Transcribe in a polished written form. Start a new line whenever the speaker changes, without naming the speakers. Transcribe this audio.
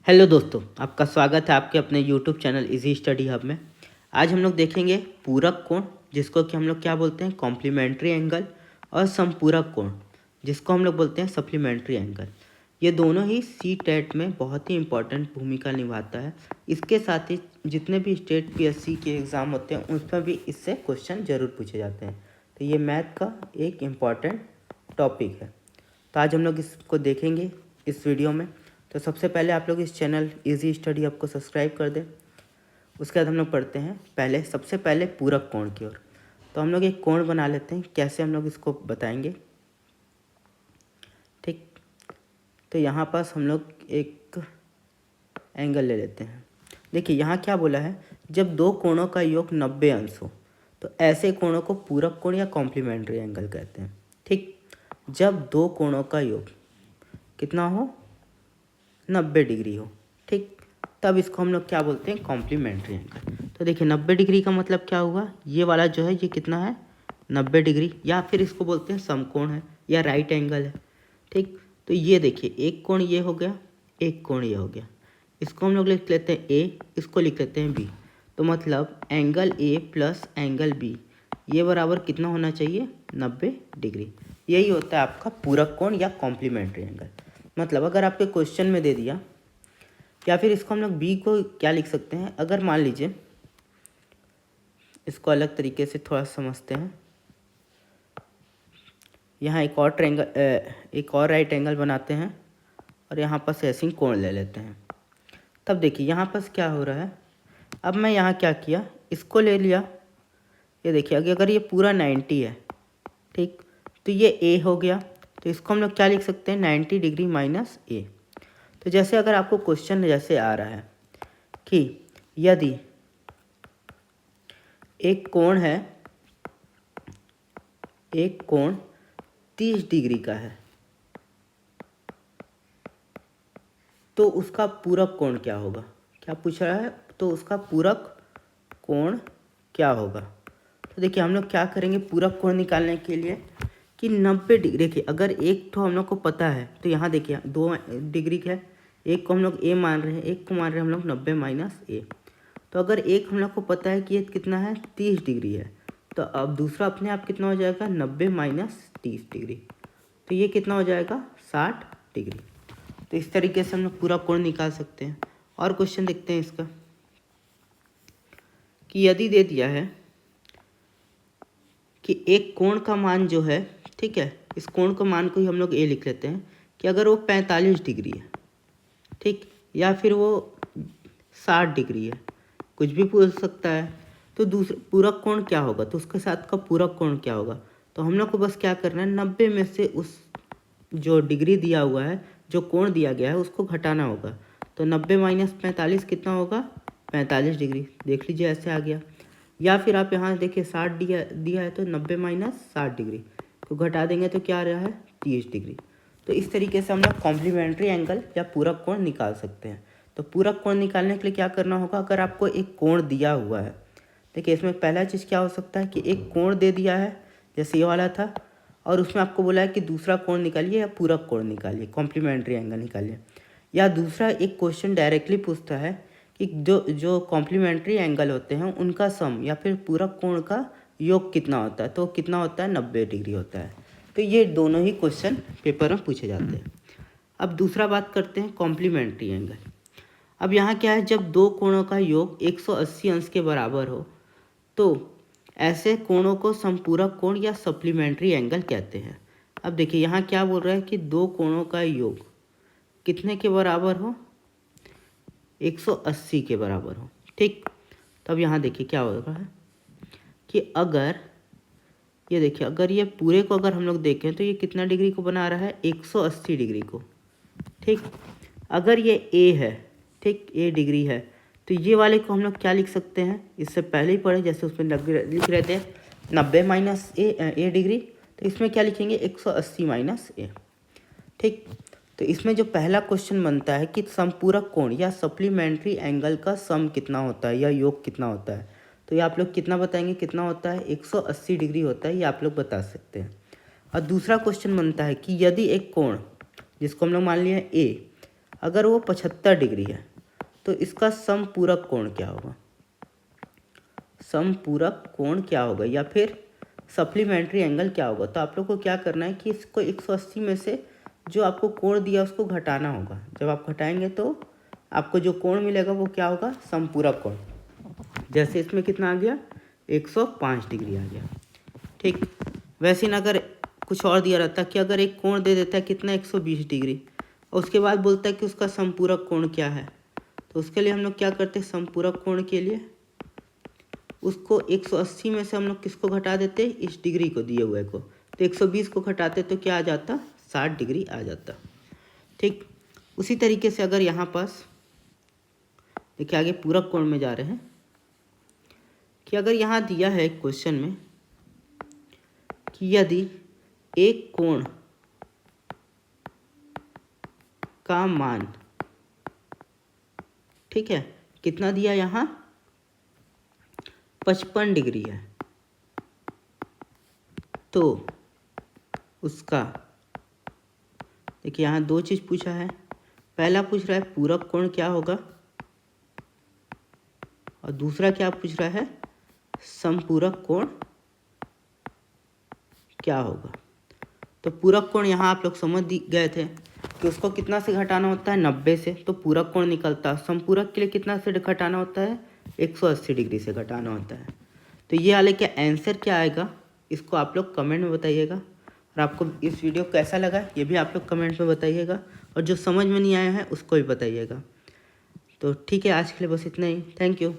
Hello दोस्तों, आपका स्वागत है आपके अपने YouTube channel easy study hub में। आज हम लोग देखेंगे पूरक कोण, जिसको कि हम लोग क्या बोलते हैं, कॉम्प्लीमेंट्री एंगल, और समपूरक कोण, जिसको हम लोग बोलते हैं सप्लीमेंट्री एंगल। ये दोनों ही सी टेट में बहुत ही इंपॉर्टेंट भूमिका निभाता है। इसके साथ ही जितने भी स्टेट पीएससी के एग्ज़ाम होते हैं उसमें भी इससे क्वेश्चन ज़रूर पूछे जाते हैं। तो ये मैथ का एक इम्पॉर्टेंट टॉपिक है। तो आज हम लोग इसको देखेंगे इस वीडियो में। तो सबसे पहले आप लोग इस चैनल इजी स्टडी हब को सब्सक्राइब कर दें। उसके बाद हम लोग पढ़ते हैं सबसे पहले पूरक कोण की ओर। तो हम लोग एक कोण बना लेते हैं, कैसे हम लोग इसको बताएंगे। ठीक, तो यहाँ पास हम लोग एक एंगल ले लेते हैं। देखिए यहाँ क्या बोला है, जब दो कोणों का योग 90 अंश हो तो ऐसे कोणों को पूरक कोण या कॉम्प्लीमेंट्री एंगल कहते हैं। ठीक, जब दो कोणों का योग कितना हो, 90 डिग्री हो, ठीक, तब इसको हम लोग क्या बोलते हैं, कॉम्प्लीमेंट्री एंगल। तो देखिए 90 डिग्री का मतलब क्या हुआ, ये वाला जो है ये कितना है, 90 डिग्री, या फिर इसको बोलते हैं समकोण है या राइट एंगल है। ठीक, तो ये देखिए एक कोण ये हो गया, एक कोण ये हो गया। इसको हम लोग लिख लेते हैं ए, इसको लिख लेते हैं बी। तो मतलब angle a plus angle b ये बराबर कितना होना चाहिए, 90 डिग्री। यही होता है आपका पूरक कोण या कॉम्प्लीमेंट्री एंगल। मतलब अगर आपके क्वेश्चन में दे दिया, या फिर इसको हम लोग बी को क्या लिख सकते हैं, अगर मान लीजिए इसको अलग तरीके से थोड़ा समझते हैं। यहाँ एक और ट्रायंगल, एक और राइट एंगल बनाते हैं और यहाँ पर ऐसे कोण ले लेते हैं। तब देखिए यहाँ पर क्या हो रहा है, अब मैं यहाँ क्या किया, इसको ले लिया। ये देखिए अगर ये पूरा 90 है, ठीक, तो ये ए हो गया। तो इसको हम लोग क्या लिख सकते हैं, 90 डिग्री माइनस ए। तो जैसे अगर आपको क्वेश्चन जैसे आ रहा है कि यदि एक कोण है, एक कोण 30 डिग्री का है, तो उसका पूरक कोण क्या होगा, क्या पूछ रहा है, तो उसका पूरक कोण क्या होगा। तो देखिए हम लोग क्या करेंगे पूरक कोण निकालने के लिए कि 90 डिग्री, देखिए अगर एक तो हम लोग को पता है, तो यहाँ देखिए 2 डिग्री है, एक को हम लोग ए मान रहे हैं, एक को मान रहे हैं हम लोग 90 माइनस ए। तो अगर एक हम लोग को पता है कि ये कितना है, 30 डिग्री है, तो अब दूसरा अपने आप कितना हो जाएगा, 90 माइनस 30 डिग्री, तो ये कितना हो जाएगा, 60 डिग्री। तो इस तरीके से हम लोग पूरा कोण निकाल सकते हैं। और क्वेश्चन देखते हैं इसका कि यदि दे दिया है कि एक कोण का मान जो है, ठीक है, इस कोण का मान को ही हम लोग ए लिख लेते हैं, कि अगर वो 45 डिग्री है, ठीक, या फिर वो 60 डिग्री है, कुछ भी पूछ सकता है, तो दूसरा पूरक कोण क्या होगा, तो उसके साथ का पूरक कोण क्या होगा। तो हम लोग को बस क्या करना है, 90 में से उस जो डिग्री दिया हुआ है, जो कोण दिया गया है, उसको घटाना होगा। तो 90 माइनस 45 कितना होगा, 45 डिग्री। देख लीजिए ऐसे आ गया। या फिर आप यहाँ देखिए 60 दिया है, तो 90 माइनस 60 डिग्री को घटा देंगे तो क्या आ रहा है, 30 डिग्री। तो इस तरीके से हम लोग कॉम्प्लीमेंट्री एंगल या पूरक कोण निकाल सकते हैं। तो पूरक कोण निकालने के लिए क्या करना होगा, अगर आपको एक कोण दिया हुआ है, देखिए इसमें पहला चीज़ क्या हो सकता है कि एक कोण दे दिया है, जैसे ये वाला था, और उसमें आपको बोला है कि दूसरा कोण निकालिए या पूरक कोण निकालिए, कॉम्प्लीमेंट्री एंगल निकालिए। या दूसरा एक क्वेश्चन डायरेक्टली पूछता है कि जो जो कॉम्प्लीमेंट्री एंगल होते हैं उनका सम या फिर पूरक कोण का योग कितना होता है, तो कितना होता है, 90 डिग्री होता है। तो ये दोनों ही क्वेश्चन पेपर में पूछे जाते हैं। अब दूसरा बात करते हैं कॉम्प्लीमेंट्री एंगल। अब यहाँ क्या है, जब दो कोणों का योग 180 अंश के बराबर हो तो ऐसे कोणों को समपूरक कोण या सप्लीमेंट्री एंगल कहते हैं। अब देखिए यहाँ क्या बोल रहा है कि दो कोणों का योग कितने के बराबर हो, 180 के बराबर हो, ठीक। तब यहाँ देखिए क्या हो रहा है कि अगर ये देखिए, अगर ये पूरे को अगर हम लोग देखें तो ये कितना डिग्री को बना रहा है, 180 डिग्री को, ठीक। अगर ये ए है, ठीक, ए डिग्री है, तो ये वाले को हम लोग क्या लिख सकते हैं, इससे पहले ही पढ़े, जैसे उसमें लिख रहे थे 90 माइनस ए डिग्री, तो इसमें क्या लिखेंगे, 180 माइनस ए, ठीक। तो इसमें जो पहला क्वेश्चन बनता है कि समपूरक कोण या सप्लीमेंट्री एंगल का सम कितना होता है या योग कितना होता है, तो ये आप लोग कितना बताएंगे, कितना होता है, 180 डिग्री होता है, ये आप लोग बता सकते हैं। और दूसरा क्वेश्चन बनता है कि यदि एक कोण, जिसको हम लोग मान लिया ए, अगर वो 75 डिग्री है तो इसका समपूरक कोण क्या होगा, समपूरक कोण क्या होगा या फिर सप्लीमेंट्री एंगल क्या होगा। तो आप लोग को क्या करना है कि इसको 180 में से जो आपको कोण दिया उसको घटाना होगा। जब आप घटाएंगे तो आपको जो कोण मिलेगा वो क्या होगा, समपूरक कोण। जैसे इसमें कितना आ गया, 105 डिग्री आ गया। ठीक, वैसे ना अगर कुछ और दिया रहता कि अगर एक कोण दे देता है कितना, 120 डिग्री, और उसके बाद बोलता है कि उसका समपूरक कोण क्या है, तो उसके लिए हम लोग क्या करते हैं, समपूरक कोण के लिए उसको 180 में से हम लोग किसको घटा देते, इस डिग्री को दिए हुए को, तो 120 को घटाते तो क्या आ जाता, 60 डिग्री आ जाता। ठीक, उसी तरीके से अगर यहाँ पास देखिए आगे पूरक कोण में जा रहे हैं कि अगर यहाँ दिया है क्वेश्चन में कि यदि एक कोण का मान, ठीक है, कितना दिया यहाँ, 55 डिग्री है, तो उसका देखिए यहाँ दो चीज़ पूछा है। पहला पूछ रहा है पूरक कोण क्या होगा और दूसरा क्या पूछ रहा है, समपूरक कोण क्या होगा। तो पूरक कोण यहाँ आप लोग समझ गए थे कि उसको कितना से घटाना होता है, 90 से, तो पूरक कोण निकलता। समपूरक के लिए कितना से घटाना होता है, 180 डिग्री से घटाना होता है। तो ये वाले का आंसर क्या आएगा, इसको आप लोग कमेंट में बताइएगा। और आपको इस वीडियो कैसा लगा ये भी आप लोग कमेंट में बताइएगा, और जो समझ में नहीं आया है उसको भी बताइएगा। तो ठीक है, आज के लिए बस इतना ही। Thank you.